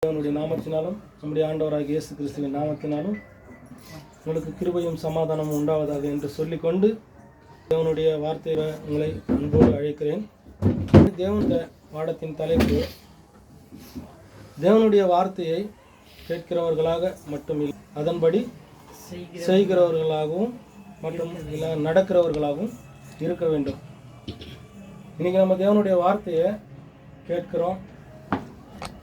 தேவனுடைய நாமத்தினாலும் நம்முடைய ஆண்டவராகிய இயேசு கிறிஸ்துவின் நாமத்தினாலும் உங்களுக்கு கிருபையும் சமாதானமும் உண்டாவதாக என்று சொல்லிக்கொண்டு தேவனுடைய வார்த்தையை உங்களை அன்போடு அழைக்கிறேன். தேவனுடைய பாடத்தின் தலைப்பு தேவனுடைய வார்த்தையை கேட்கிறவர்களாக மட்டுமில்லை, அதன்படி செய்கிறவர்களாகவும் மற்றும் நடக்கிறவர்களாகவும் இருக்க வேண்டும். இன்றைக்கி நம்ம தேவனுடைய வார்த்தையை கேட்கிறோம்,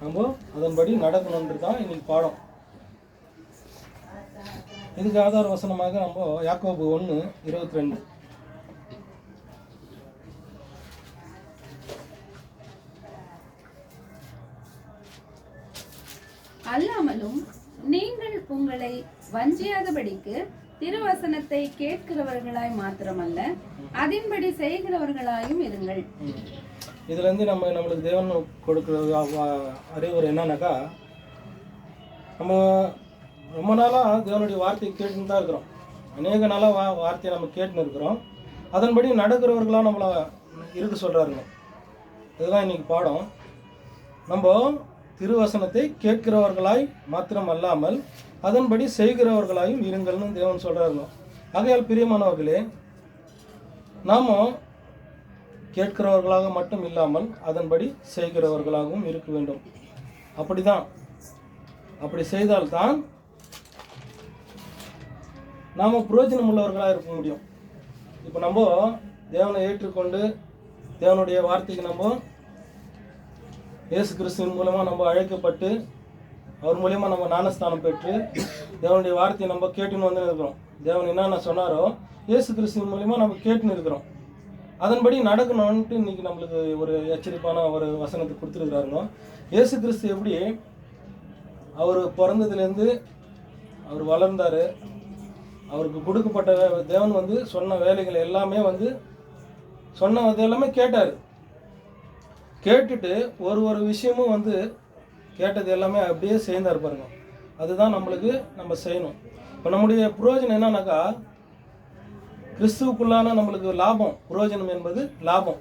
நம்ம அதன்படி நடக்கணுன்றது தான் இன்னைக்கு பாடம். இதுக்கு ஆதார வசனமாக நம்ம யாக்கோபு 1:22 அல்லாமலும் நீங்கள் உங்களை வஞ்சியாதபடிக்கு திருவசனத்தை கேட்கிறவர்களாய் மாத்திரமல்ல அதன்படி செய்கிறவர்களாயும் இருங்கள். இதுலேருந்து நம்மளுக்கு தேவன் கொடுக்குற அறிவுரை என்னன்னாக்கா, நம்ம ரொம்ப நாளாக தேவனுடைய வார்த்தையை கேட்டுன்னு தான் இருக்கிறோம். அநேக நாளாக வார்த்தையை நம்ம கேட்டுன்னு இருக்கிறோம். அதன்படி நடக்கிறவர்களாக நம்மளை இருக்க சொல்கிறாருங்க. இதுதான் இன்றைக்கி பாடம். நம்ம திருவசனத்தை கேட்கிறவர்களாய் மாத்திரம் அல்லாமல் அதன்படி செய்கிறவர்களாயும் இருங்கள்னு தேவன் சொல்கிறாருங்க. ஆகையால் பிரியமானவர்களே, நாம் கேட்கிறவர்களாக மட்டும் இல்லாமல் அதன்படி செய்கிறவர்களாகவும் இருக்க வேண்டும். அப்படி செய்தால்தான் நாம் பிரயோஜனம் உள்ளவர்களாக இருக்க முடியும். இப்போ நம்ம தேவனை ஏற்றுக்கொண்டு தேவனுடைய வார்த்தைக்கு நம்ம இயேசு கிறிஸ்துவின் மூலமாக நம்ம அழைக்கப்பட்டு அவர் மூலமாக நம்ம ஞானஸ்தானம் பெற்று தேவனுடைய வார்த்தையை நம்ம கேட்டுன்னு வந்து இருக்கிறோம். தேவன் என்னென்ன சொன்னாரோ இயேசு கிறிஸ்துவின் மூலமாக நம்ம கேட்டுன்னு இருக்கிறோம். அதன்படி நடக்கணும்ன்ட்டு இன்றைக்கி நம்மளுக்கு ஒரு எச்சரிப்பான ஒரு வசனத்தை கொடுத்துருக்குறாருங்க. இயேசு கிறிஸ்து எப்படி அவர் பிறந்ததுலேருந்து அவர் வளர்ந்தார், அவருக்கு கொடுக்கப்பட்ட தேவன் வந்து சொன்ன வேலைகள் எல்லாமே வந்து சொன்னது எல்லாமே கேட்டார். கேட்டுட்டு ஒரு விஷயமும் வந்து கேட்டது எல்லாமே அப்படியே செய்தார் பாருங்க. அதுதான் நம்ம செய்யணும். இப்போ நம்முடைய பிரயோஜனம் என்னன்னாக்கா, கிறிஸ்துவுக்குள்ளான நம்மளுக்கு லாபம், பிரயோஜனம் என்பது லாபம்.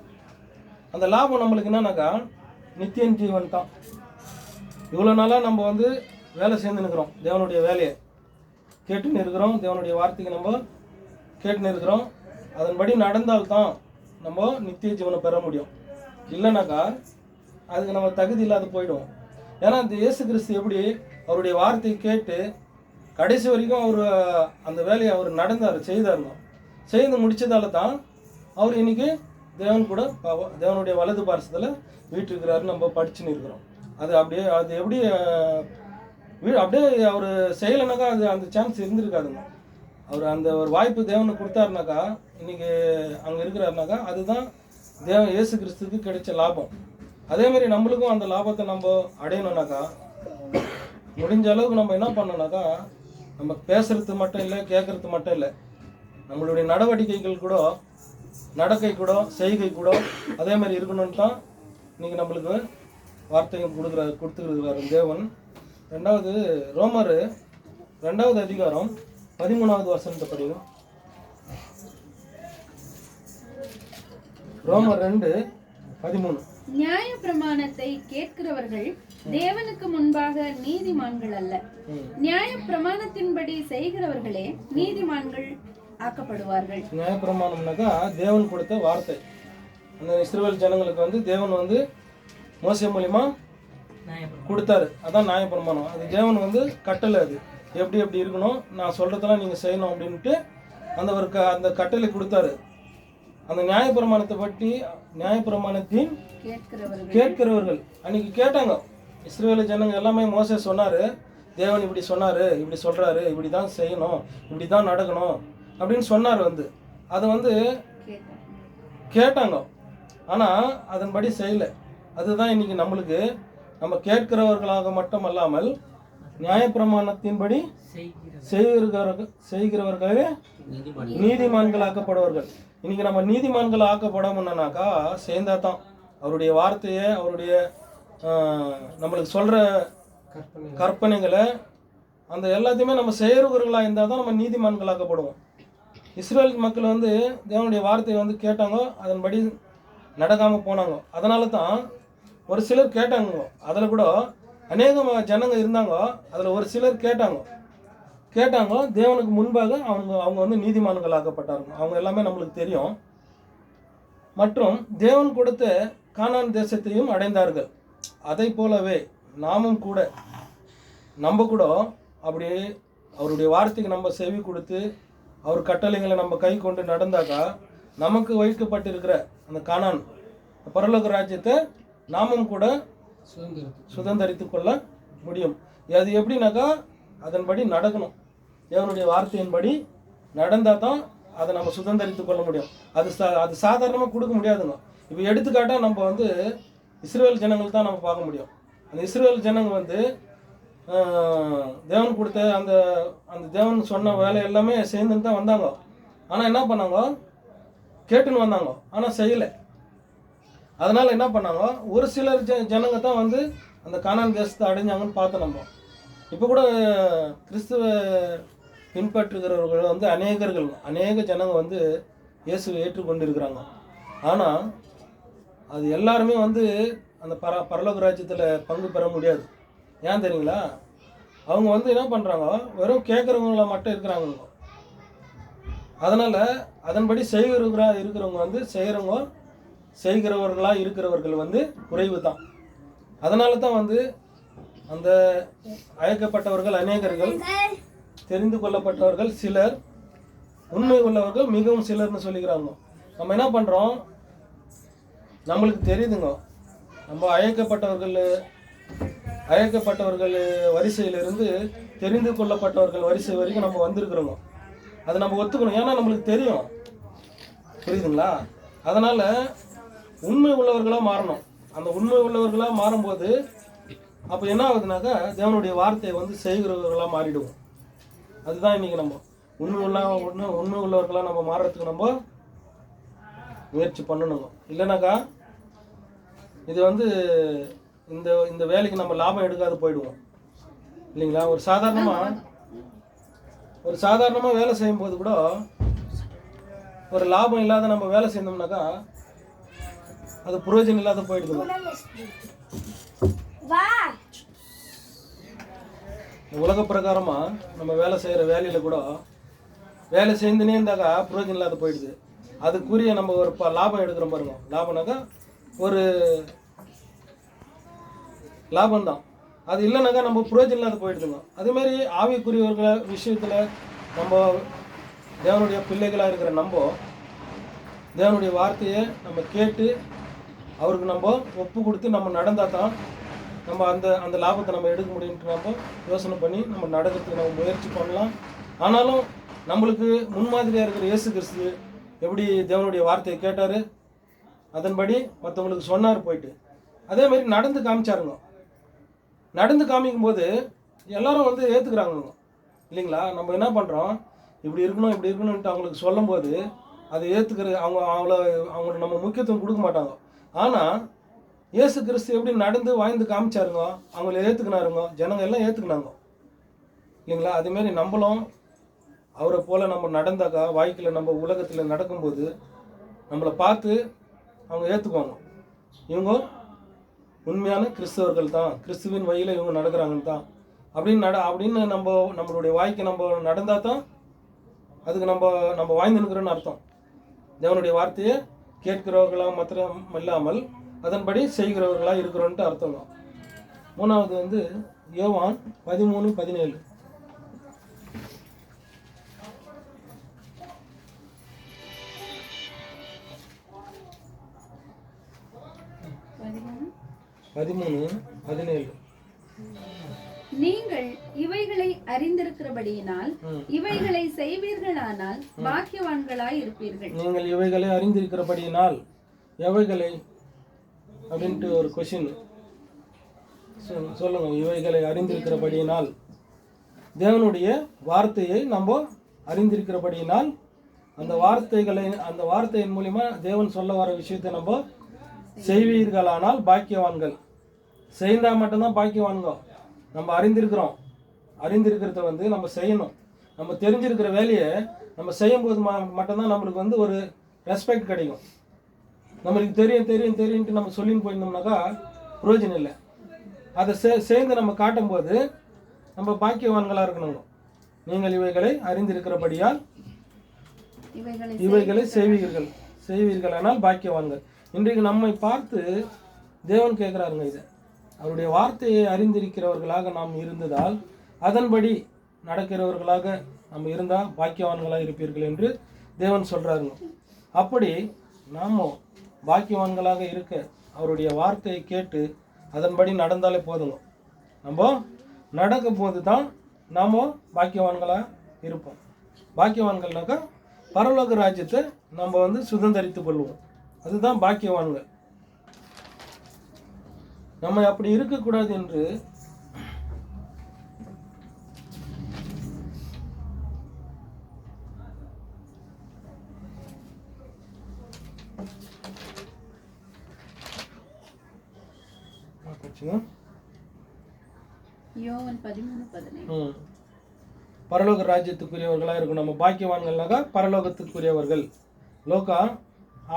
அந்த லாபம் நம்மளுக்கு என்னன்னாக்கா நித்திய ஜீவன் தான். இவ்வளோ நாளாக நம்ம வந்து வேலை செய்து நிற்கிறோம், தேவனுடைய வேலையை கேட்டுன்னு இருக்கிறோம், தேவனுடைய வார்த்தைக்கு நம்ம கேட்டுன்னு இருக்கிறோம். அதன்படி நடந்தால்தான் நம்ம நித்திய ஜீவனை பெற முடியும். இல்லைனாக்கா அதுக்கு நம்ம தகுதி இல்லாத போயிடுவோம். ஏன்னா இந்த இயேசு கிறிஸ்து எப்படி அவருடைய வார்த்தையை கேட்டு கடைசி வரைக்கும் அவர் அந்த வேலையை அவர் நடந்தார், செய்தாருங்க. செய்து முடித்ததால தான் அவர் இன்றைக்கி தேவனுடைய வலது பாரசத்தில் வீட்டிருக்கிறாருன்னு நம்ம படிச்சுன்னு இருக்கிறோம். அது எப்படி அப்படியே அவர் செய்யலைனாக்கா அது அந்த சான்ஸ் இருந்திருக்காதுங்க. அவர் அந்த ஒரு வாய்ப்பு தேவனுக்கு கொடுத்தாருனாக்கா, இன்றைக்கி அங்கே இருக்கிறாருனாக்கா, அதுதான் இயேசு கிறிஸ்துக்கு கிடைச்ச லாபம். அதேமாரி நம்மளுக்கும் அந்த லாபத்தை நம்ம அடையணும்னாக்கா, முடிஞ்ச அளவுக்கு நம்ம என்ன பண்ணோம்னாக்கா, நம்ம பேசுறது மட்டும் இல்லை, கேட்குறது மட்டும் இல்லை, நம்மளுடைய நடவடிக்கைகள் கூட, நடக்கை கூட, செய்கை கூட அதே மாதிரி இருக்கணும்னு தான் இன்றைக்கி நம்மளுக்கு வார்த்தைகள் கொடுத்துருக்கிறாரு தேவன். ரெண்டாவது ரோமர் 2வது அதிகாரம் 13வது வசனத்தை படிங்க. ரோமர் 2:13. நியாய பிரமாணத்தை கேட்கிறவர்கள் தேவனுக்கு முன்பாக நீதிமான்கள் அல்ல, நியாய பிரமாணத்தின்படி செய்கிறவர்களே நீதிமான்கள் ஆக்கப்படுவார்கள். நியாயப்பிரமாணம்னாக்கா தேவன் கொடுத்த வார்த்தை. அந்த இஸ்ரவேல் ஜனங்களுக்கு வந்து தேவன் வந்து மோசே மூலியமா கொடுத்தாரு. அதான் நியாயப்பிரமாணம். அது தேவன் வந்து கட்டளை. அது எப்படி இருக்கணும், நான் சொல்றதெல்லாம் நீங்க செய்யணும் அப்படின்ட்டு அந்த கட்டளை கொடுத்தாரு. அந்த நியாயப்பிரமாணத்தை பற்றி நியாயப்பிரமாணத்தின் கேட்கிறவர்கள் அன்னைக்கு கேட்டாங்க. இஸ்ரவேல் ஜனங்க எல்லாமே மோசே சொன்னாரு, தேவன் இப்படி சொன்னாரு, இப்படி சொல்றாரு, இப்படி தான் செய்யணும், இப்படி தான் நடக்கணும் அப்படின்னு சொன்னார். அதை வந்து கேட்டாங்க, ஆனால் அதன்படி செய்யலை. அதுதான் இன்னைக்கு நம்மளுக்கு நம்ம கேட்கிறவர்களாக மட்டும் அல்லாமல் நியாயப்பிரமாணத்தின்படி செய்கிறவர்களே நீதிமான்கள் ஆக்கப்படுவார்கள். இன்னைக்கு நம்ம நீதிமான்கள் ஆக்கப்படணும்னாக்கா சேர்ந்தா தான் அவருடைய வார்த்தையை, அவருடைய நம்மளுக்கு சொல்கிற கற்பனைகளை அந்த எல்லாத்தையுமே நம்ம செய்கிறவர்களாக இருந்தால் தான் நம்ம நீதிமான்கள் ஆக்கப்படுவோம். இஸ்ரேல் மக்கள் வந்து தேவனுடைய வார்த்தையை வந்து கேட்டாங்க, அதன்படி நடக்காமல் போனாங்க. அதனால தான் ஒரு சிலர் கேட்டாங்க, அதில் கூட அநேக ஜனங்க இருந்தாங்க. அதில் ஒரு சிலர் கேட்டாங்க தேவனுக்கு முன்பாக அவங்க வந்து நீதிமான்கள் ஆக்கப்பட்டாங்க. அவங்க எல்லாமே நம்மளுக்கு தெரியும். மற்றும் தேவன் கொடுத்த கானான் தேசத்தையும் அடைந்தார்கள். அதை போலவே நாமும் கூட நம்ம கூட அப்படி அவருடைய வார்த்தைக்கு நம்ம செவி கொடுத்து அவர் கட்டளைகளை நம்ம கை கொண்டு நடந்தாக்கா நமக்கு வைக்கப்பட்டிருக்கிற அந்த கானான் பரலோக ராஜ்யத்தை நாமும் கூட சுதந்திரித்து கொள்ள முடியும். அது எப்படின்னாக்கா அதன்படி நடக்கணும். தேவனுடைய வார்த்தையின்படி நடந்தால் தான் அதை நம்ம சுதந்திரித்து கொள்ள முடியும். அது சாதாரணமாக கொடுக்க முடியாதுங்க. இப்போ எடுத்துக்காட்டாக நம்ம வந்து இஸ்ரேல் ஜனங்கள் தான் நம்ம பார்க்க முடியும். அந்த இஸ்ரேல் ஜனங்க வந்து தேவன் கொடுத்த அந்த தேவன் சொன்ன வேலை எல்லாமே சேர்ந்துட்டு தான் வந்தாங்க. ஆனால் என்ன பண்ணாங்க, கேட்டுன்னு வந்தாங்க, ஆனால் செய்யலை. அதனால் என்ன பண்ணாங்க, ஒரு சிலர் ஜனங்க தான் வந்து அந்த கானான் தேசத்தை அடைஞ்சாங்கன்னு பார்த்தோம். நம்ம இப்போ கூட கிறிஸ்துவ பின்பற்றுகிறவர்கள் வந்து அநேக ஜனங்க வந்து இயேசுவை ஏற்றுக்கொண்டு இருக்கிறாங்க. ஆனால் அது எல்லாருமே வந்து அந்த பரலோக ராஜ்யத்தில் பங்கு பெற முடியாது. ஏன் தெரியுங்களா? அவங்க வந்து என்ன பண்ணுறாங்க, வெறும் கேட்குறவங்கள மட்டும் இருக்கிறாங்க. அதனால் அதன்படி இருக்கிறவங்க வந்து செய்கிறவர்களாக இருக்கிறவர்கள் வந்து குறைவு தான். அதனால தான் வந்து அந்த அழைக்கப்பட்டவர்கள் அநேகர்கள், தெரிந்து கொள்ளப்பட்டவர்கள் சிலர், உண்மை உள்ளவர்கள் மிகவும் சிலர்னு சொல்லிக்கிறாங்க. நம்ம என்ன பண்ணுறோம், நம்மளுக்கு தெரியுதுங்க, நம்ம அழைக்கப்பட்டவர்கள் வரிசையிலிருந்து தெரிந்து கொள்ளப்பட்டவர்கள் வரிசை வரைக்கும் நம்ம வந்திருக்கிறோங்க. அதை நம்ம ஒத்துக்கணும். ஏன்னா நம்மளுக்கு தெரியும். புரியுதுங்களா? அதனால் உண்மை உள்ளவர்களாக மாறணும். அந்த உண்மை உள்ளவர்களாக மாறும்போது அப்போ என்ன ஆகுதுனாக்கா தேவனுடைய வார்த்தையை வந்து செய்கிறவர்களாக மாறிடுவோம். அதுதான் இன்றைக்கி நம்ம உண்மை உள்ளவர்களாக நம்ம மாறுறதுக்கு நம்ம முயற்சி பண்ணணுங்க. இல்லைனாக்கா இது வந்து இந்த வேலைக்கு நம்ம லாபம் எடுக்காது போயிடுவோம் இல்லைங்களா? ஒரு சாதாரணமாக வேலை செய்யும்போது கூட ஒரு லாபம் இல்லாத நம்ம வேலை செய்தோம்னாக்கா அது பிரயோஜனம் இல்லாத போயிடுது. உலக பிரகாரமாக நம்ம வேலை செய்கிற வேலையில் கூட வேலை செய்துனே இருந்தாக்கா பிரயோஜனம் இல்லாத போயிடுது. அதுக்குரிய நம்ம ஒரு லாபம் எடுக்கிறோம் பாருங்க. லாபம்னாக்கா ஒரு லாபம்தான். அது இல்லைனாக்கா நம்ம பிரயோஜனம் இல்லாத போயிடுதுங்க. அதேமாதிரி ஆவிக்குரியவர்கள் விஷயத்தில் நம்ம தேவனுடைய பிள்ளைகளாக இருக்கிற நம்ம தேவனுடைய வார்த்தையை நம்ம கேட்டு அவருக்கு நம்ம ஒப்பு கொடுத்து நம்ம நடந்தால் தான் நம்ம அந்த லாபத்தை நம்ம எடுக்க முடியும்ட்டு நம்ம யோசனை பண்ணி நம்ம நடக்கிறதுக்கு நம்ம முயற்சி பண்ணலாம். ஆனாலும் நம்மளுக்கு முன்மாதிரியாக இருக்கிற இயேசு கிறிஸ்து எப்படி தேவனுடைய வார்த்தையை கேட்டார், அதன்படி மற்றவங்களுக்கு சொன்னார் போயிட்டு, அதேமாதிரி நடந்து காமிச்சாருங்க. நடந்து காமிக்கும்போது எல்லாரும் வந்து ஏற்றுக்கிறாங்க இல்லைங்களா? நம்ம என்ன பண்ணுறோம், இப்படி இருக்கணும்ன்ட்டு அவங்களுக்கு சொல்லும்போது அதை ஏற்றுக்கிற அவங்களுக்கு நம்ம முக்கியத்துவம் கொடுக்க மாட்டாங்க. ஆனால் இயேசு கிறிஸ்து எப்படி நடந்து வாழ்ந்து காமிச்சாருங்க, அவங்கள ஏற்றுக்கினாருங்க, ஜனங்க எல்லாம் ஏற்றுக்கினாங்க இல்லைங்களா? அதேமாரி நம்மளும் அவரை போல் நம்ம நடந்தாக்கா வாழ்க்கையில் நம்ம உலகத்தில் நடக்கும்போது நம்மளை பார்த்து அவங்க ஏற்றுக்குவாங்க. இவங்க உண்மையான கிறிஸ்தவர்கள் தான், கிறிஸ்துவின் வழியில் இவங்க நடக்கிறாங்கன்னு தான் அப்படின்னு நம்மளுடைய வாழ்க்கை நம்ம நடந்தால் தான் அதுக்கு நம்ம வாழ்ந்து நிற்கிறோன்னு அர்த்தம். தேவனுடைய வார்த்தையை கேட்கிறவர்களாக மாத்திரம் இல்லாமல் அதன்படி செய்கிறவர்களாக இருக்கிறோன்ட்டு அர்த்தம் தான். மூணாவது வந்து யோவான் 13:17. நீங்கள் இவைகளை அறிந்திருக்கிறபடியினால் இவைகளை செய்வீர்களானால் பாக்கியவான்களாய் இருப்பீர்கள். நீங்கள் இவைகளை அறிந்திருக்கிறபடியினால் எவைகளை அப்படின்ட்டு ஒரு கொஸ்டின் சொல்லுங்க. இவைகளை அறிந்திருக்கிறபடியினால் தேவனுடைய வார்த்தையை நம்ம அறிந்திருக்கிறபடியினால் அந்த வார்த்தையின் மூலிமா தேவன் சொல்ல வர விஷயத்தை நம்ம செய்வீர்களானால் பாக்கியவான்கள். செய்தால் மட்டும்தான் பாக்கியவான்கோ. நம்ம அறிந்திருக்கிறத வந்து நம்ம செய்யணும். நம்ம தெரிஞ்சிருக்கிற வேலையை நம்ம செய்யும்போது மட்டும்தான் நம்மளுக்கு வந்து ஒரு ரெஸ்பெக்ட் கிடைக்கும். நம்மளுக்கு தெரியும்ட்டு நம்ம சொல்லின்னு போயிருந்தோம்னாக்கா பிரயோஜனம் இல்லை. அதை சேர்ந்து நம்ம காட்டும்போது நம்ம பாக்கியவான்களாக இருக்கணுங்க. நீங்கள் இவைகளை அறிந்திருக்கிறபடியால் இவைகளை செய்வீர்கள் ஆனால் பாக்கியவான்கள். இன்றைக்கு நம்மை பார்த்து தேவன் கேட்குறாருங்க இதை. அவருடைய வார்த்தையை அறிந்திருக்கிறவர்களாக நாம் இருந்ததால் அதன்படி நடக்கிறவர்களாக நம்ம இருந்தால் பாக்கியவான்களாக இருப்பீர்கள் என்று தேவன் சொல்கிறாருங்க. அப்படி நாம் பாக்கியவான்களாக இருக்க அவருடைய வார்த்தையை கேட்டு அதன்படி நடந்தாலே போதுங்க. நம்ம நடக்கும் போது தான் நாம் பாக்கியவான்களாக இருப்போம். பாக்கியவான்கள்னாக்கா பரலோக ராஜ்யத்தை நம்ம சுதந்தரித்து கொள்வோம். அதுதான் பாக்கியவான்கள். நம்ம அப்படி இருக்கக்கூடாது என்று யோவான் 13:15 பரலோக ராஜ்யத்துக்குரியவர்களாக இருக்கும். நம்ம பாக்கியவான்கள்னாக்கா பரலோகத்துக்குரியவர்கள். லோகா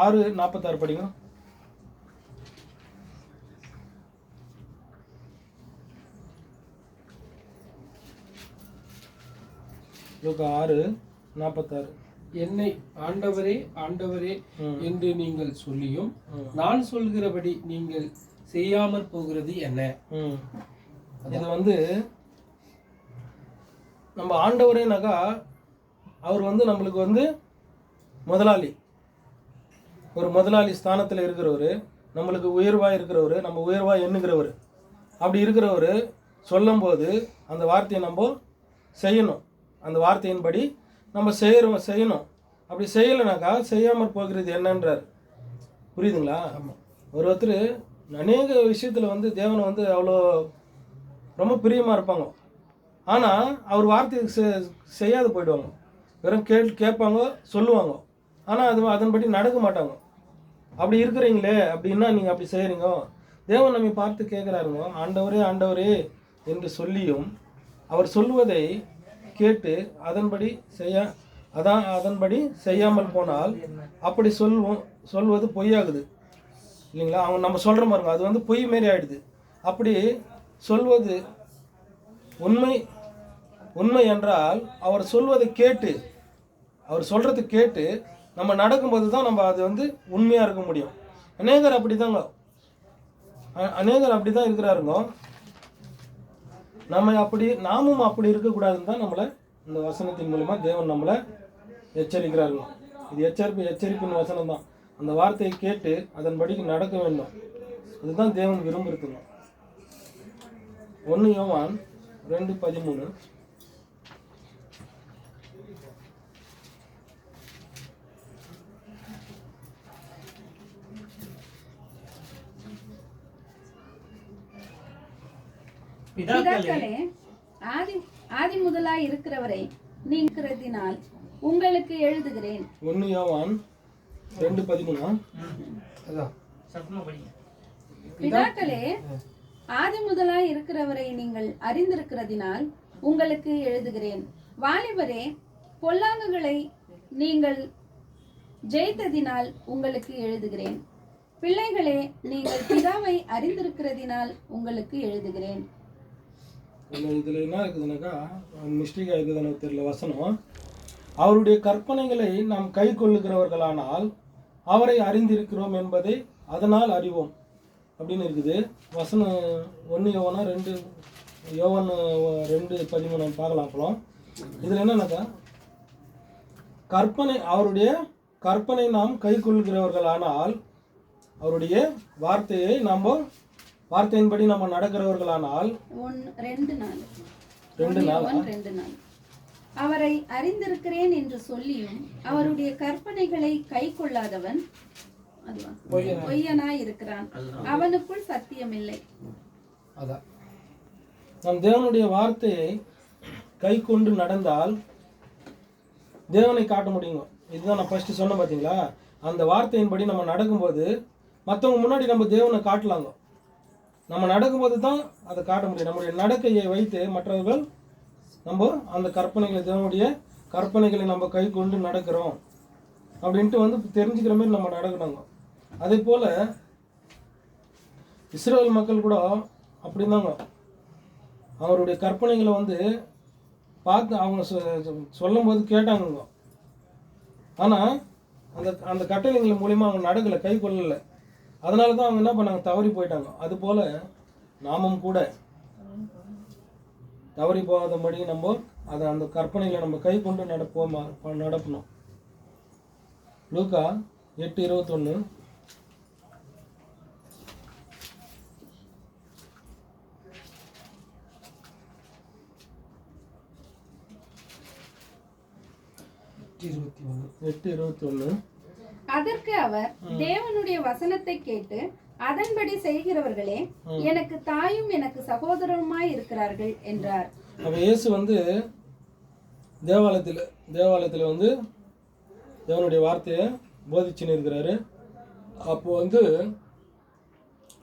6:46 படிங்க. லோகா 6:46 என்னை ஆண்டவரே ஆண்டவரே என்று நீங்கள் சொல்லியும் நான் சொல்கிறபடி நீங்கள் செய்யாமற் போகிறது என்ன? இது நம்ம ஆண்டவரேனாக்கா அவர் நம்மளுக்கு முதலாளி, ஒரு முதலாளி ஸ்தானத்தில் இருக்கிறவர், நம்மளுக்கு உயர்வாக இருக்கிறவர், நம்ம உயர்வாக எண்ணுகிறவர். அப்படி இருக்கிறவர் சொல்லும்போது அந்த வார்த்தையை நம்ம செய்யணும். அந்த வார்த்தையின்படி நம்ம செய்யணும். அப்படி செய்யலைனாக்கா செய்யாமல் போகிறது என்னன்றார். புரியுதுங்களா? ஒருத்தர் அநேக விஷயத்தில் தேவனை அவ்வளோ ரொம்ப பிரியமாக இருப்பாங்க. ஆனால் அவர் வார்த்தையை செய்யாத போயிடுவாங்க. வெறும் கேட்பாங்க, சொல்லுவாங்க. ஆனால் அதன்படி நடக்க மாட்டாங்க. அப்படி இருக்கிறீங்களே அப்படின்னா நீங்கள் அப்படி செய்கிறீங்க. தேவன் நம்மை பார்த்து கேட்குறாருங்க, ஆண்டவரே ஆண்டவரே என்று சொல்லியும் அவர் சொல்வதை கேட்டு அதன்படி செய்யாமல் போனால் அப்படி சொல்வது பொய்யாகுது இல்லைங்களா? அவங்க நம்ம சொல்கிற மாதிரிங்க அது பொய் மாரி ஆகிடுது. அப்படி சொல்வது உண்மை என்றால் அவர் சொல்வதை கேட்டு, அவர் சொல்கிறத கேட்டு நம்ம நடக்கும்போது தான் நம்ம அது உண்மையாக இருக்க முடியும். அநேகர் அப்படி தான் இருக்கிறாருங்க. நாமும் அப்படி இருக்கக்கூடாதுன்னு தான் நம்மளை இந்த வசனத்தின் மூலமா தேவன் நம்மளை எச்சரிக்கிறாருங்க. இது எச்சரிப்பின் வசனம் தான். அந்த வார்த்தையை கேட்டு அதன்படிக்கு நடக்க வேண்டும். இதுதான் தேவன் விரும்புறதுங்க. 1 யோவான் 2:13 பிதாக்களே, ஆதி முதலாய் இருக்கிறவரை நீங்கிறதினால் உங்களுக்கு எழுதுகிறேன். 1 யோவான் 2:13 பிதாக்களே, ஆதி முதலாய் இருக்கிறவரை நீங்கள் அறிந்திருக்கிறதினால் உங்களுக்கு எழுதுகிறேன். வாலிபரே, பொல்லாங்குகளை நீங்கள் ஜெயித்ததினால் உங்களுக்கு எழுதுகிறேன். பிள்ளைகளே, நீங்கள் பிதாவை அறிந்திருக்கிறதினால் உங்களுக்கு எழுதுகிறேன். இதில் என்ன இருக்குதுனாக்கா மிஸ்டேக்காக இருக்குது எனக்கு தெரியல வசனம். அவருடைய கற்பனைகளை நாம் கை கொள்ளுகிறவர்களானால் அவரை அறிந்திருக்கிறோம் என்பதை அதனால் அறிவோம் அப்படின்னு இருக்குது வசனம். 1 யோவான் 2:13 பார்க்கலாம். அப்புறம் இதில் என்னன்னாக்கா அவருடைய கற்பனை நாம் கை கொள்கிறவர்களானால், அவருடைய வார்த்தையை வார்த்தையின்படி நம்ம நடக்கிறவர்களானால் 2 நாள் அவரை அறிந்திருக்கிறேன் என்று சொல்லியும் அவருடைய கற்பனைகளை கை கொள்ளாதவன் பொய்யனாய் இருக்கிறான், அவனுக்குள் சத்தியம் இல்லை. நம் தேவனுடைய வார்த்தையை கை கொண்டு நடந்தால் தேவனை காட்ட முடியுங்க. இதுதான் நான் ஃபர்ஸ்ட் சொன்னேன் பார்த்தீங்களா? அந்த வார்த்தையின்படி நம்ம நடக்கும்போது மற்றவங்க முன்னாடி நம்ம தேவனை காட்டலாங்க. நம்ம நடக்கும்போது தான் அதை காட்ட முடியும். நம்முடைய நடக்கையை வைத்து மற்றவர்கள் நம்ம அந்த கற்பனைகளை, தேவனுடைய கற்பனைகளை நம்ம கை கொண்டு நடக்கிறோம் அப்படின்ட்டு தெரிஞ்சுக்கிற மாதிரி நம்ம நடக்கணுங்க. அதே போல் இஸ்ரேல் மக்கள் கூட அப்படிதாங்க. அவருடைய கற்பனைகளை வந்து பார்த்து அவங்க சொல்லும்போது கேட்டாங்க. ஆனால் அந்த அந்த கட்டளைகள் மூலிமா அவங்க நடக்கலை, கை கொள்ளலை. அதனால தான் அவங்க என்ன பண்ணாங்க, தவறி போயிட்டாங்க. அதுபோல் நாமும் கூட தவறி போகாதபடி நம்ம அதை அந்த கற்பனைகளை நம்ம கை கொண்டு நடப்பணும். லூக்கா 8:21. அதற்கு அவர், தேவனுடைய வசனத்தை கேட்டு அதன்படி செய்கிறவர்களே எனக்கு தாயும் எனக்கு சகோதரருமாய் இருக்கிறார்கள் என்றார். அப்ப இயேசு வந்து தேவாலயத்தில் வந்து தேவனுடைய வார்த்தையை போதிச்சுன்னு இருக்கிறாரு. அப்போ வந்து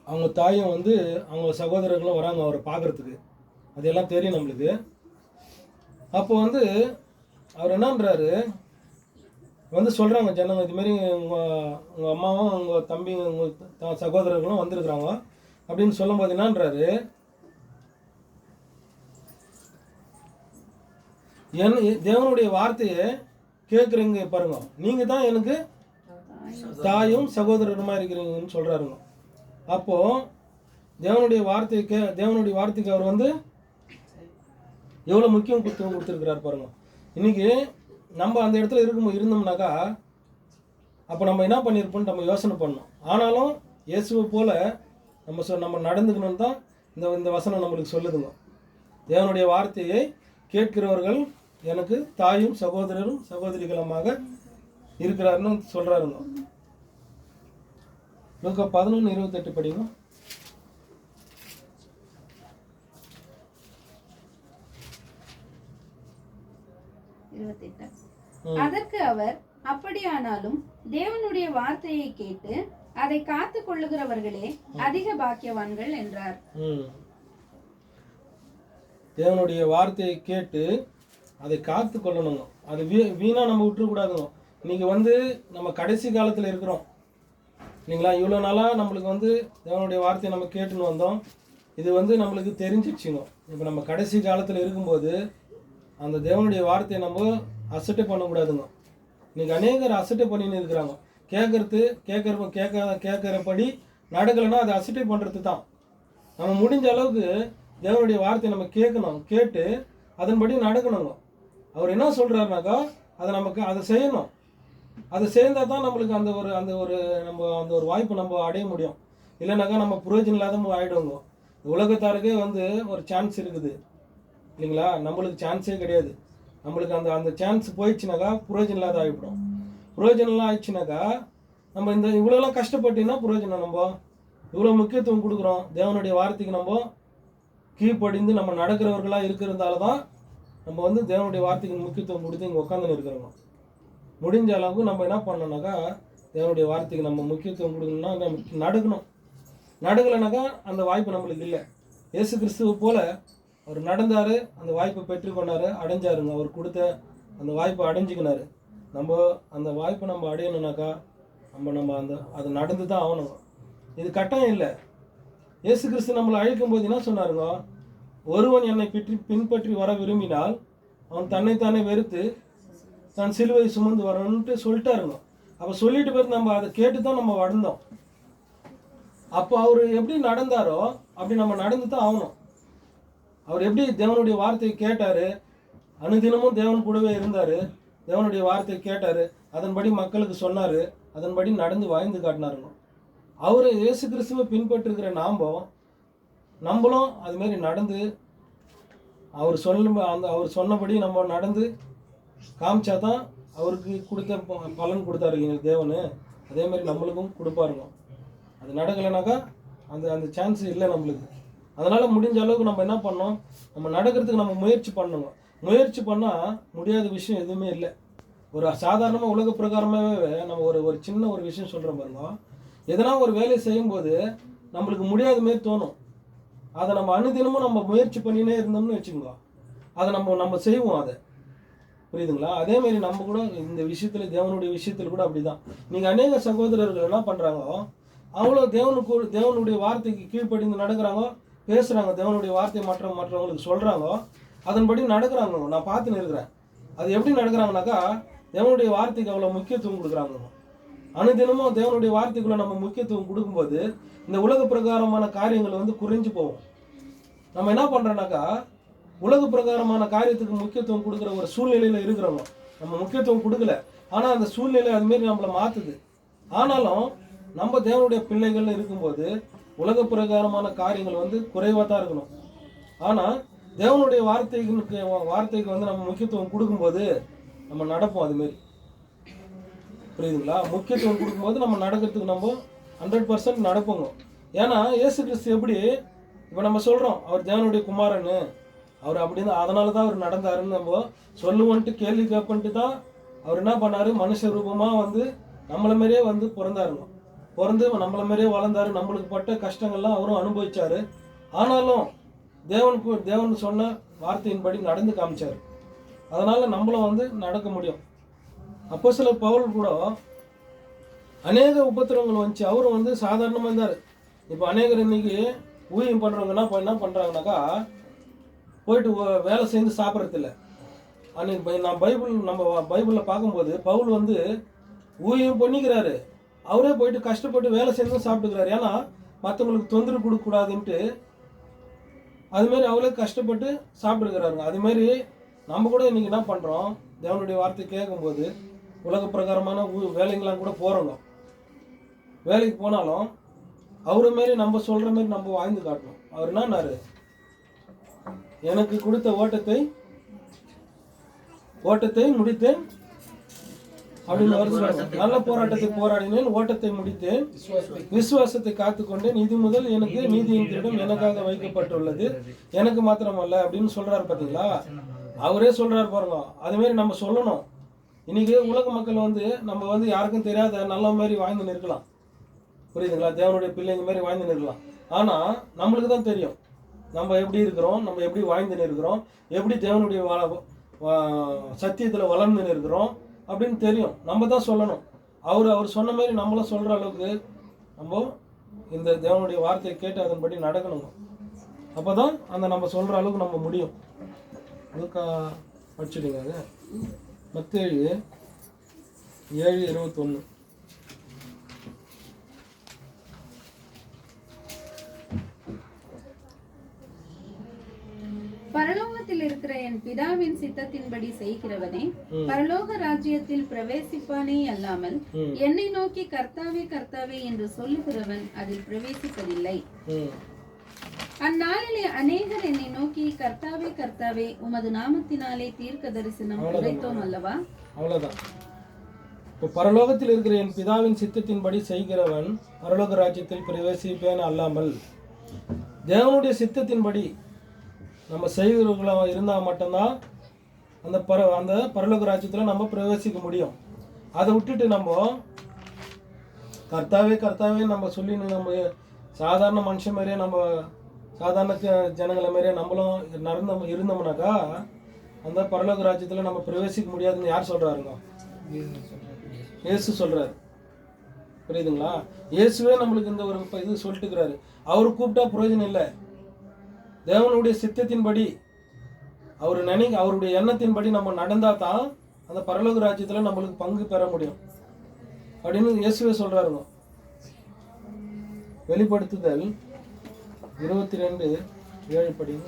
அவங்க தாயும் வந்து அவங்க சகோதரர்களும் வராங்க அவரை பார்க்கறதுக்கு. அதெல்லாம் தெரியும் நம்மளுக்கு. அப்போ வந்து அவர் என்னன்றாரு வந்து சொல்கிறாங்க ஜனங்க, இதுமாரி உங்கள் அம்மாவும் உங்கள் தம்பி உங்கள் சகோதரர்களும் வந்திருக்கிறாங்க அப்படின்னு சொல்லும்போது என்னன்றாரு, தேவனுடைய வார்த்தையை கேட்குறீங்க பாருங்க, நீங்கள் தான் எனக்கு தாயும் சகோதரருமா இருக்கிறீங்கன்னு சொல்கிறாருங்க. அப்போது தேவனுடைய வார்த்தைக்கு அவர் வந்து எவ்வளோ முக்கியம் கொடுத்துருக்கிறார் பாருங்க. இன்றைக்கி நம்ம அந்த இடத்துல இருந்தோம்னாக்கா அப்போ நம்ம என்ன பண்ணியிருப்போம்னு நம்ம யோசனை பண்ணோம். ஆனாலும் இயேசுவை போல் நம்ம நடந்துக்கணும்னு தான் இந்த வசனம் நம்மளுக்கு சொல்லுதுங்க. தேவனுடைய வார்த்தையை கேட்கிறவர்கள் எனக்கு தாயும் சகோதரரும் சகோதரிகளுமாக இருக்கிறாருன்னு சொல்கிறாருங்க. லூக்கா 11:28 படிங்க. அதற்கு அவர், அப்படியானாலும் தேவனுடைய வார்த்தையை கேட்டு அதை காத்து கொள்ளுகிறவர்களே அதிக பாக்கியவான்கள் என்றார். தேவனுடைய வார்த்தையை கேட்டு அதை காத்து கொள்ளணுங்க. அது வீணா நம்ம விட்டுறக்கூடாதுங்க. இன்னைக்கு வந்து நம்ம கடைசி காலத்தில் இருக்கிறோம் இல்லைங்களா? இவ்வளோ நாளாக நம்மளுக்கு வந்து தேவனுடைய வார்த்தையை நம்ம கேட்டுன்னு வந்தோம். இது வந்து நம்மளுக்கு தெரிஞ்சிடுச்சுங்க. இப்போ நம்ம கடைசி காலத்தில் இருக்கும்போது அந்த தேவனுடைய வார்த்தையை நம்ம அசட்டை பண்ணக்கூடாதுங்க. இன்றைக்கி அநேகர் அசட்டை பண்ணின்னு இருக்கிறாங்க. கேட்குறபடி நடக்கலைன்னா அதை அசட்டை பண்ணுறது தான். நம்ம முடிஞ்ச அளவுக்கு தேவனுடைய வார்த்தையை நம்ம கேட்கணும், கேட்டு அதன்படி நடக்கணுங்க. அவர் என்ன சொல்கிறாருனாக்கா அதை செய்யணும். அதை சேர்ந்தால் தான் நம்மளுக்கு அந்த ஒரு வாய்ப்பை நம்ம அடைய முடியும். இல்லைனாக்கா நம்ம புரோஜனம் இல்லாத ஆகிடுவோங்க. உலகத்தாருக்கே வந்து ஒரு சான்ஸ் இருக்குது இல்லைங்களா? நம்மளுக்கு சான்ஸே கிடையாது. நம்மளுக்கு அந்த சான்ஸ் போயிடுச்சுனாக்கா புரோஜனம் இல்லாத ஆகிவிடும். புரோஜனம்லாம் ஆயிடுச்சுனாக்கா நம்ம இவ்வளோலாம் கஷ்டப்பட்டீங்கன்னா புரோஜனம். நம்ம இவ்வளோ முக்கியத்துவம் கொடுக்குறோம் தேவனுடைய வார்த்தைக்கு. நம்ம கீழ்ப்படிந்து நம்ம நடக்கிறவர்களாக இருக்கிறதால தான் நம்ம வந்து தேவனுடைய வார்த்தைக்கு முக்கியத்துவம் கொடுத்து இங்கே உட்காந்துன்னு இருக்கிறோம். முடிஞ்ச அளவுக்கு நம்ம என்ன பண்ணோம்னாக்கா தேவனுடைய வார்த்தைக்கு நம்ம முக்கியத்துவம் கொடுக்கணும்னா நம்ம நடக்கணும். நடக்கலைனாக்கா அந்த வாய்ப்பு நம்மளுக்கு இல்லை. இயேசு கிறிஸ்துவை போல் அவர் நடந்தார், அந்த வாய்ப்பை பெற்றுக்கொண்டார், அடைஞ்சாருங்க. அவர் கொடுத்த அந்த வாய்ப்பை அடைஞ்சிக்கினார். நம்ம அந்த வாய்ப்பை நம்ம அடையணுன்னாக்கா நம்ம அது நடந்து தான் ஆகணுங்க. இது கட்டாயம் இல்லை. இயேசு கிறிஸ்து நம்மளை அழைக்கும் போது என்ன சொன்னாருங்க, ஒருவன் என்னை பின்பற்றி வர விரும்பினால் அவன் தன்னைத்தானே வெறுத்து தான் சிலுவை சுமந்து வரணுன்ட்டு சொல்லிட்டாருங்க. அப்போ சொல்லிட்டு போய் நம்ம அதை கேட்டு தான் நம்ம வளர்ந்தோம். அப்போ அவர் எப்படி நடந்தாரோ அப்படி நம்ம நடந்து தான் ஆகணும். அவர் எப்படி தேவனுடைய வார்த்தையை கேட்டார், அனுதினமும் தேவன் கூடவே இருந்தார், தேவனுடைய வார்த்தையை கேட்டார், அதன்படி மக்களுக்கு சொன்னார், அதன்படி நடந்து வாழ்ந்து காட்டினாருங்க. அவர் இயேசு கிறிஸ்துவை பின்பற்றுகிற நம்மளும் அதுமாரி நடந்து அவர் சொன்னபடி நம்ம நடந்து காமிச்சா தான் அவருக்கு கொடுத்த பலன் கொடுத்தாரு எங்களுக்கு தேவனு. அதே மாதிரி நம்மளுக்கும் கொடுப்பாருங்க. அது நடக்கலைனாக்கா அந்த சான்ஸ் இல்லை நம்மளுக்கு. அதனால் முடிஞ்ச அளவுக்கு நம்ம என்ன பண்ணோம், நம்ம நடக்கிறதுக்கு நம்ம முயற்சி பண்ணணும். முயற்சி பண்ணால் முடியாத விஷயம் எதுவுமே இல்லை. ஒரு சாதாரணமாக உலக பிரகாரமாகவே நம்ம ஒரு சின்ன ஒரு விஷயம் சொல்கிறோம் பாருங்க. எதனா ஒரு வேலையை செய்யும்போது நம்மளுக்கு முடியாத மாரி தோணும். அதை நம்ம அனுதினமும் நம்ம முயற்சி பண்ணினே இருந்தோம்னு வச்சுக்கோங்க, அதை நம்ம செய்வோம். அதை புரியுதுங்களா? அதேமாரி நம்ம கூட இந்த விஷயத்தில் தேவனுடைய விஷயத்தில் கூட அப்படி தான். நீங்கள் அநேக சகோதரர்கள் என்ன பண்ணுறாங்க, அவ்வளோ தேவனுடைய வார்த்தைக்கு கீழ்ப்படிந்து நடக்கிறாங்க, பேசுகிறாங்க, தேவனுடைய வார்த்தை மற்றவங்களுக்கு சொல்கிறாங்க, அதன்படி நடக்கிறாங்க. நான் பார்த்துன்னு இருக்கிறேன். அது எப்படி நடக்கிறாங்கனாக்கா, தேவனுடைய வார்த்தைக்கு அவ்வளோ முக்கியத்துவம் கொடுக்குறாங்க. அனுதினமும் தேவனுடைய வார்த்தைக்குள்ள நம்ம முக்கியத்துவம் கொடுக்கும்போது இந்த உலக பிரகாரமான காரியங்கள் வந்து குறைஞ்சு போகும். நம்ம என்ன பண்ணுறோன்னாக்கா, உலக பிரகாரமான காரியத்துக்கு முக்கியத்துவம் கொடுக்குற ஒரு சூழ்நிலையில் இருக்கிறவங்க. நம்ம முக்கியத்துவம் கொடுக்கல, ஆனால் அந்த சூழ்நிலை அதுமாரி நம்மளை மாற்றுது. ஆனாலும் நம்ம தேவனுடைய பிள்ளைகள்னு இருக்கும்போது உலக பிரகாரமான காரியங்கள் வந்து குறைவாக தான் இருக்கணும். ஆனால் தேவனுடைய வார்த்தைக்கு வந்து நம்ம முக்கியத்துவம் கொடுக்கும்போது நம்ம நடப்போம். அதுமாரி புரியுதுங்களா? முக்கியத்துவம் கொடுக்கும்போது நம்ம நடக்கிறதுக்கு நம்ம 100% நடப்போங்க. ஏன்னா இயேசு கிறிஸ்து எப்படி இப்போ நம்ம சொல்கிறோம் அவர் தேவனுடைய குமாரன்னு, அவர் அப்படின்னு அதனால தான் அவர் நடந்தாருன்னு நம்ம சொல்லுவோன்ட்டு கேள்வி கேட்பன்ட்டு தான் அவர் என்ன பண்ணார், மனுஷ ரூபமாக வந்து நம்மளை மாரியே வந்து பிறந்து நம்மளை மாரியே வளர்ந்தாரு. நம்மளுக்கு பட்ட கஷ்டங்கள்லாம் அவரும் அனுபவிச்சார். ஆனாலும் தேவன் சொன்ன வார்த்தையின்படி நடந்து காமிச்சார். அதனால் நம்மளும் வந்து நடக்க முடியும். அப்போஸ்தலர் பவுல் கூட அநேக உபத்திரவங்கள் வந்துச்சு, அவரும் வந்து சாதாரணமாக இருந்தார். இப்போ அநேகர் இன்னைக்கு ஊழியம் பண்ணுறவங்கன்னா என்ன பண்ணுறாங்கனாக்கா, போயிட்டு வேலை செய்து சாப்பிட்றதில்ல. அன்னைக்கு நம்ம பைபிளில் பார்க்கும்போது பவுல் வந்து ஊழியம் பண்ணிக்கிறாரு, அவரே போயிட்டு கஷ்டப்பட்டு வேலை செஞ்சு சாப்பிட்டுக்கிறாரு. ஏன்னா மற்றவங்களுக்கு தொந்தரவு கொடுக்கக்கூடாதுன்ட்டு அதுமாரி அவரே கஷ்டப்பட்டு சாப்பிட்டுக்கிறாருங்க. அதுமாரி நம்ம கூட இன்றைக்கி என்ன பண்ணுறோம், தேவனுடைய வார்த்தை கேட்கும்போது உலக பிரகாரமான வேலைங்கெல்லாம் கூட போகிறோங்க. வேலைக்கு போனாலும் அவரை மாரி நம்ம சொல்கிற மாரி நம்ம வாழ்ந்து காட்டணும். அவர் என்னன்னாரு, எனக்கு கொடுத்த ஓட்டத்தை முடித்தேன் அப்படின்னு வருது. நல்ல போராட்டத்தை போராடினேன், ஓட்டத்தை முடித்தேன், விசுவாசத்தை காத்துக்கொண்டேன், இது முதல் எனக்கு நீதியின் கிரீடம் எனக்காக வைக்கப்பட்டுள்ளது, எனக்கு மாத்திரமல்ல அப்படின்னு சொல்றாரு. பார்த்தீங்களா? அவரே சொல்றாரு பாருங்க. அதுமாரி நம்ம சொல்லணும். இன்னைக்கு உலக மக்கள் வந்து நம்ம வந்து யாருக்கும் தெரியாத நல்ல மாதிரி வாழ்ந்து நிற்கலாம். புரியுதுங்களா? தேவனுடைய பிள்ளைங்க மாதிரி வாழ்ந்து நிற்கலாம். ஆனால் நம்மளுக்கு தான் தெரியும் நம்ம எப்படி இருக்கிறோம், நம்ம எப்படி வாழ்ந்து நிற்கிறோம், எப்படி தேவனுடைய சத்தியத்தில் வளர்ந்து நிற்கிறோம் அப்படின்னு தெரியும். நம்ம தான் சொல்லணும். அவர் சொன்ன மாதிரி நம்மளும் சொல்கிற அளவுக்கு நம்ம இந்த தேவனுடைய வார்த்தையை கேட்டு அதன்படி நடக்கணுங்க. அப்போ தான் நம்ம சொல்கிற அளவுக்கு நம்ம முடியும். அதுக்கா படிச்சுடுங்க. அது மத்தேயு 7:21. பரலோகத்தில் இருக்கிற என் பிதாவின் சித்தத்தின்படி செய்கிறவனே பரலோக ராஜ்யத்தில் பிரவேசிப்பானே அல்லாமல் என்னை நோக்கி கர்த்தாவே கர்த்தாவே என்று சொல்லுகிறவன் அதில் பிரவேசிப்பதில்லை. அந்நாளிலே அநேகர் என்னை நோக்கி கர்த்தாவே கர்த்தாவே உமது நாமத்தினாலே தீர்க்க தரிசனம் உரைத்தோம் அல்லவா? அவ்வளவுதான். இப்போ பரலோகத்தில் இருக்கிற என் பிதாவின் சித்தத்தின்படி செய்கிறவன் பரலோக ராஜ்யத்தில் பிரவேசிப்பேன் அல்லாமல், தேவனுடைய சித்தத்தின்படி நம்ம செய்கிறவர்களாக இருந்தால் மட்டும்தான் அந்த பரலோக ராஜ்யத்தில் நம்ம பிரவேசிக்க முடியும். அதை விட்டுட்டு நம்ம கர்த்தாவே கர்த்தாவே நம்ம சொல்லி நம்ம சாதாரண மனுஷன் மாதிரியே நம்ம சாதாரண ஜனங்களை மாதிரியே நம்மளும் இருந்தோம்னாக்கா அந்த பரலோக ராஜ்யத்தில் நம்ம பிரவேசிக்க முடியாதுன்னு யார் சொல்கிறாருங்க? இயேசு சொல்கிறார். புரியுதுங்களா? இயேசுவே நம்மளுக்கு இந்த ஒரு இது சொல்லிட்டுக்கிறாரு. அவர் கூப்பிட்டா பிரயோஜனம் இல்லை. தேவனுடைய சித்தத்தின்படி அவருடைய எண்ணத்தின்படி நம்ம நடந்தால் தான் அந்த பரலோக ராஜ்யத்தில் நம்மளுக்கு பங்கு பெற முடியும் அப்படின்னு இயேசுவே சொல்கிறாருங்க. வெளிப்படுத்துதல் 22:7 படிங்க.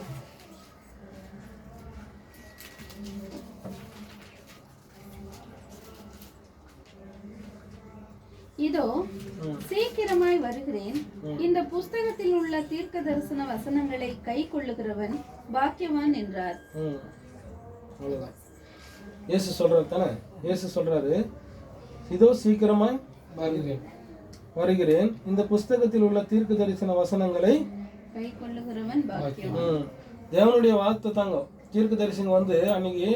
இதோ சீக்கிரமாய் வருகிறேன், இந்த புஸ்தகத்தில் உள்ள தீர்க்க தரிசன வசனங்களை கை கொள்ளுகிறவன் பாக்கியவான் என்றார். அவ்வளவுதான். இயேசு சொல்றாரு தானே? இயேசு சொல்றாரு, இதோ சீக்கிரமாய் வருகிறேன், இந்த புஸ்தகத்தில் உள்ள தீர்க்க தரிசன வசனங்களை கை கொள்ளுகிறவன் பாக்கியவான். தேவனுடைய வார்த்தை தாங்க. தீர்க்க தரிசனம் வந்து அன்னைக்கு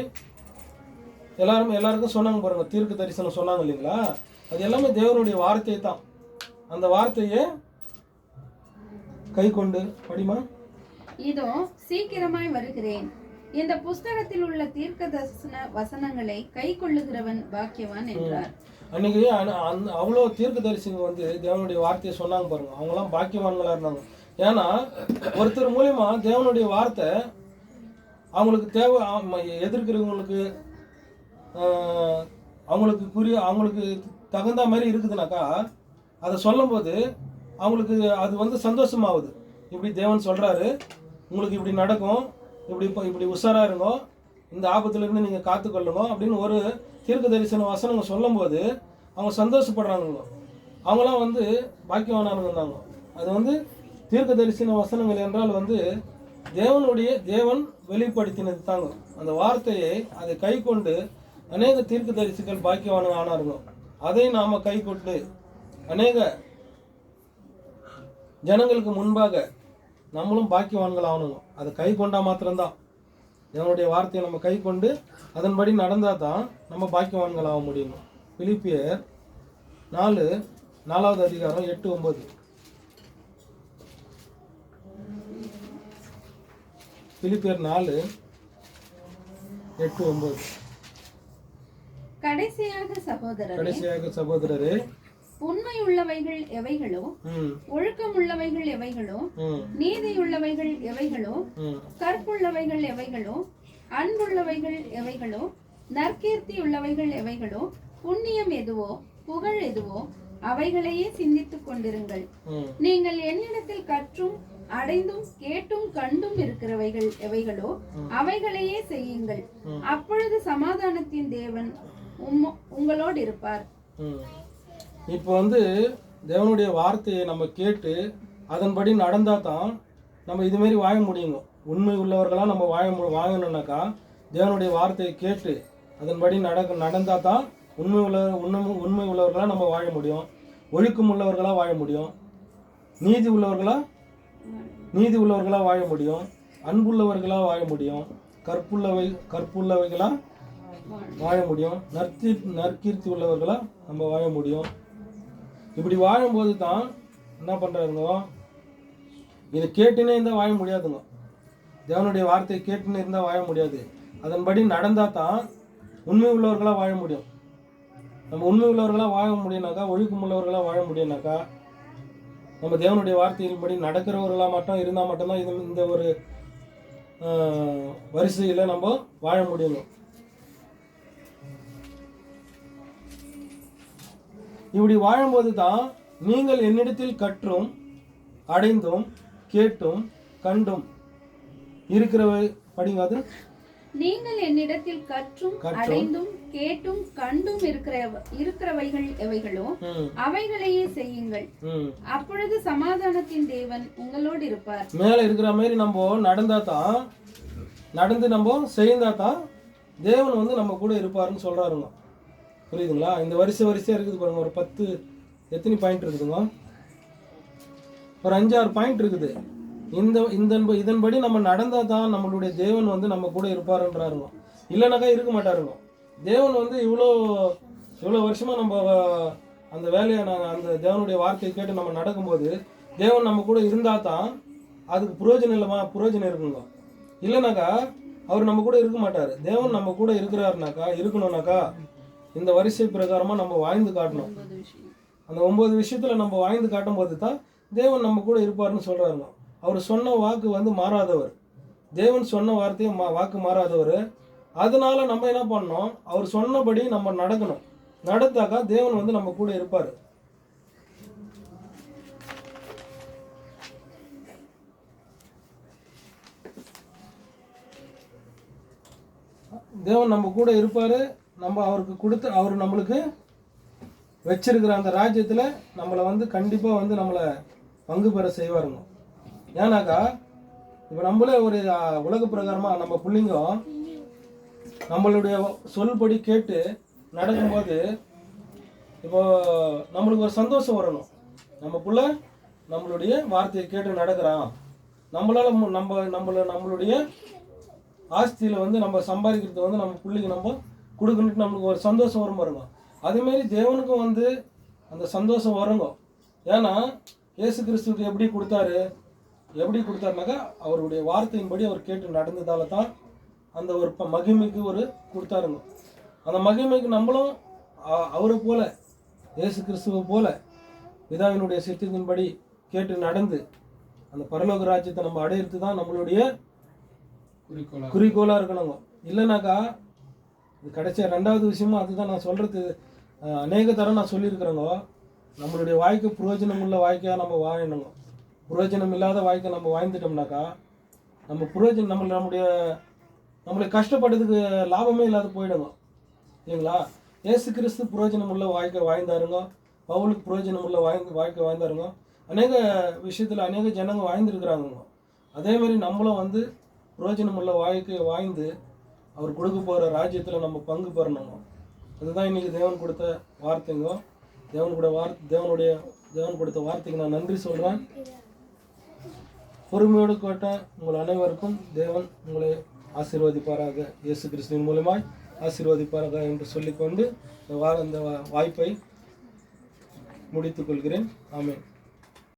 எல்லாருக்கும் சொன்னாங்க பாருங்க. தீர்க்க தரிசனம் சொன்னாங்க இல்லைங்களா? அது எல்லாமே தேவனுடைய வார்த்தை தான். அந்த வார்த்தையை கை கொண்டு படிமா. இதோ சீக்கிரமாய் வருகிறேன், இந்த புஸ்தகத்தில் உள்ள தீர்க்க தரிசன வசனங்களை கை கொள்ளுகிறவன் பாக்கியவான் என்றார். அன்னைக்கு அவ்வளோ தீர்க்க தரிசனம் வந்து தேவனுடைய வார்த்தையை சொன்னாங்க பாருங்க. அவங்களாம் பாக்கியவான்களா இருந்தாங்க. ஏன்னா ஒருத்தர் மூலியமா தேவனுடைய வார்த்தை அவங்களுக்கு தேவை, எதிர்க்கிறவங்களுக்கு அவங்களுக்கு தகுந்த மாதிரி இருக்குதுனாக்கா அதை சொல்லும்போது அவங்களுக்கு அது வந்து சந்தோஷமாகுது. இப்படி தேவன் சொல்கிறாரு, உங்களுக்கு இப்படி நடக்கும், இப்படி உஷாராக இருங்க, இந்த ஆபத்துலேருந்து நீங்கள் காத்துக்கொள்ளுங்க அப்படின்னு ஒரு தீர்க்க தரிசன வசனங்க சொல்லும்போது அவங்க சந்தோஷப்படுறாங்க. அவங்களாம் வந்து பாக்கியவானாக இருந்தாங்க. அது வந்து தீர்க்க தரிசன வசனங்கள் என்றால் வந்து தேவன் வெளிப்படுத்தினது தாங்க. அந்த வார்த்தையை அதை கை கொண்டு அநேக தீர்க்க தரிசிகள் பாக்கியவானுங்க ஆனாருங்க. அதை நாம் கை கொண்டு அநேக ஜனங்களுக்கு முன்பாக நம்மளும் பாக்கியவான்கள் ஆகணுங்க. அதை கை கொண்டா மாத்திரம்தான், தேவனுடைய வார்த்தையை நம்ம கை கொண்டு அதன்படி நடந்தால் தான் நம்ம பாக்கியவான்கள் ஆக முடியும். பிலிப்பியர் 4வது அதிகாரம் 8-9. பிலிப்பியர் 4:8-9. கடைசியாக சகோதரரே, உண்மை உள்ளவைகள் எவைகளோ, ஒழுக்கம் உள்ளவைகள் எவைகளோ, நீதி உள்ளவைகள் எவைகளோ, கற்புள்ளவைகள் எவைகளோ, அன்புள்ளவைகள் எவைகளோ, நற்கீர்த்தி உள்ளவைகள் எவைகளோ, புண்ணியம் எதுவோ, புகழ் எதுவோ, அவைகளையே சிந்தித்துக் கொண்டிருங்கள். நீங்கள் என்னிடத்தில் கற்றும் அடைந்தும் கேட்டும் கண்டும் இருக்கிறவைகள் எவைகளோ அவைகளையே செய்யுங்கள். அப்பொழுது சமாதானத்தின் தேவன் உங்களோடு இருப்பார். இப்போ வந்து தேவனுடைய வார்த்தையை நம்ம கேட்டு அதன்படி நடந்தா தான் நம்ம இது மாதிரி வாழ முடியுங்க. உண்மை உள்ளவர்களாக நம்ம வாழணும்னாக்கா தேவனுடைய வார்த்தையை கேட்டு அதன்படி நடந்தா தான் உண்மை உள்ளவர்களாக நம்ம வாழ முடியும். ஒழுக்கம் உள்ளவர்களாக வாழ முடியும். நீதி உள்ளவர்களாக வாழ முடியும். அன்புள்ளவர்களாக வாழ முடியும். கற்புள்ளவைகளாக வாழ முடியும். நற்கீர்த்தி உள்ளவர்களாக நம்ம வாழ முடியும். இப்படி வாழும்போது தான் என்ன பண்ணுறாருங்க, இதை கேட்டுனே இருந்தால் வாழ முடியாதுங்க. தேவனுடைய வார்த்தையை கேட்டுன்னு இருந்தால் வாழ முடியாது. அதன்படி நடந்தால் தான் உண்மை உள்ளவர்களாக வாழ முடியும். நம்ம உண்மை உள்ளவர்களாக வாழ முடியும்னாக்கா, ஒழுக்கம் உள்ளவர்களாக வாழ முடியும்னாக்கா, நம்ம தேவனுடைய வார்த்தையின்படி நடக்கிறவர்களாக மட்டும் இருந்தால் மட்டும்தான் இந்த ஒரு வரிசையில் நம்ம வாழ முடியும். இப்படி வாழும்போது தான் நீங்கள் என்னிடத்தில் கற்றும் அடைந்தும் கேட்டும் கண்டும் இருக்கிறவை படிங்க. அது நீங்கள் என்னிடத்தில் கற்றும் அடைந்தும் கேட்டும் கண்டும் இருக்கிறவைகள் எவைகளோ அவைகளையே செய்யுங்கள். அப்பொழுது சமாதானத்தின் தேவன் உங்களோடு இருப்பார். மேல இருக்கிற மாதிரி நம்ம நடந்து நம்ம செய்தா தான் தேவன் வந்து நம்ம கூட இருப்பாருன்னு சொல்றாருங்க. புரியுதுங்களா? இந்த வரிசையா இருக்குது பாருங்க. ஒரு 10 எத்தனை பாயிண்ட் இருக்குதுங்க? ஒரு 5-6 பாயிண்ட் இருக்குது. இதன்படி நம்ம நடந்தா தான் நம்மளுடைய தேவன் வந்து நம்ம கூட இருப்பாருன்றாருங்க. இல்லைனாக்கா இருக்க மாட்டாருங்க. தேவன் வந்து இவ்வளோ வருஷமா நம்ம அந்த வேலையை அந்த தேவனுடைய வார்த்தையை கேட்டு நம்ம நடக்கும்போது தேவன் நம்ம கூட இருந்தா தான் அதுக்கு புரோஜனம் இருக்குங்க. இல்லைனாக்கா அவர் நம்ம கூட இருக்க மாட்டார். தேவன் நம்ம கூட இருக்கணும்னாக்கா இந்த வரிசை பிரகாரமாக நம்ம வாழ்ந்து காட்டணும். அந்த 9 விஷயத்தில் நம்ம வாழ்ந்து காட்டும் போது தான் தேவன் நம்ம கூட இருப்பார்னு சொல்கிறாருங்க. அவர் சொன்ன வாக்கு வந்து மாறாதவர். தேவன் சொன்ன வார்த்தையும் வாக்கு மாறாதவர். அதனால நம்ம என்ன பண்ணோம், அவர் சொன்னபடி நம்ம நடக்கணும். நடந்தாக்கா தேவன் வந்து நம்ம கூட இருப்பார். தேவன் நம்ம கூட இருப்பார். நம்ம அவர் நம்மளுக்கு வச்சிருக்கிற அந்த ராஜ்யத்தில் நம்மளை வந்து கண்டிப்பாக வந்து நம்மளை பங்கு பெற செய்வாருங்க. ஏன்னாக்கா இப்போ நம்மளே ஒரு உலக பிரகாரமாக நம்ம பிள்ளைங்க நம்மளுடைய சொல்படி கேட்டு நடக்கும்போது இப்போ நம்மளுக்கு ஒரு சந்தோஷம் வரணும். நம்ம பிள்ளை நம்மளுடைய வார்த்தையை கேட்டு நடக்கிறான், நம்மளுடைய ஆஸ்தியில் வந்து நம்ம சம்பாதிக்கிறது வந்து நம்ம பிள்ளைக்கு நம்ம கொடுக்கணுட்டு நம்மளுக்கு ஒரு சந்தோஷம் வரும் பாருங்க. அதேமாரி தேவனுக்கும் வந்து அந்த சந்தோஷம் வருங்க. ஏன்னா இயேசு கிறிஸ்துவுக்கு எப்படி கொடுத்தாருனாக்கா அவருடைய வார்த்தையின்படி அவர் கேட்டு நடந்ததால தான் அந்த ஒரு மகிமைக்கு கொடுத்தாருங்க. அந்த மகிமைக்கு நம்மளும் அவரை போல இயேசு கிறிஸ்துவை போல பிதாவினுடைய சித்தத்தின்படி கேட்டு நடந்து அந்த பரலோக ராஜ்யத்தை நம்ம அடையிறது தான் நம்மளுடைய குறிக்கோளா குறிக்கோளாக இருக்கணுங்க. இல்லைனாக்கா இது கடைசியாக ரெண்டாவது விஷயமும் அதுதான் நான் சொல்கிறது. அநேக தரம் நான் சொல்லியிருக்கிறேங்க, நம்மளுடைய வாழ்க்கை புரோஜனம் உள்ள வாழ்க்கையாக நம்ம வாழணுங்க. புரோஜனம் இல்லாத வாழ்க்கை நம்ம வாழ்ந்துட்டோம்னாக்கா நம்ம புரோஜனம் நம்மளுடைய கஷ்டப்பட்டதுக்கு லாபமே இல்லாத போயிடுங்க இல்லைங்களா. இயேசு கிறிஸ்து புரோஜனம் உள்ள வாழ்க்கை வாழ்ந்தாருங்க, பவுலுக்கு புரோஜனம் உள்ள வாழ்க்கை வாழ்ந்தாருங்க. அநேக விஷயத்தில் அநேக ஜனங்க வாழ்ந்துருக்குறாங்க. அதேமாரி நம்மளும் வந்து புரோஜனம் உள்ள வாழ்க்கையை வாழ்ந்து அவர் கொடுக்க போகிற ராஜ்யத்தில் நம்ம பங்கு பெறணுங்க. அதுதான் இன்றைக்கி தேவன் கொடுத்த வார்த்தைங்க. தேவன் கொடுத்த வார்த்தைக்கு நான் நன்றி சொல்கிறேன். பொறுமையோடு கேட்ட உங்கள் அனைவருக்கும் தேவன் உங்களை ஆசீர்வதிப்பாராக, இயேசு கிறிஸ்துவின் மூலமாய் ஆசீர்வதிப்பாராக என்று சொல்லிக்கொண்டு இந்த வாய்ப்பை முடித்துக்கொள்கிறேன். ஆமென்.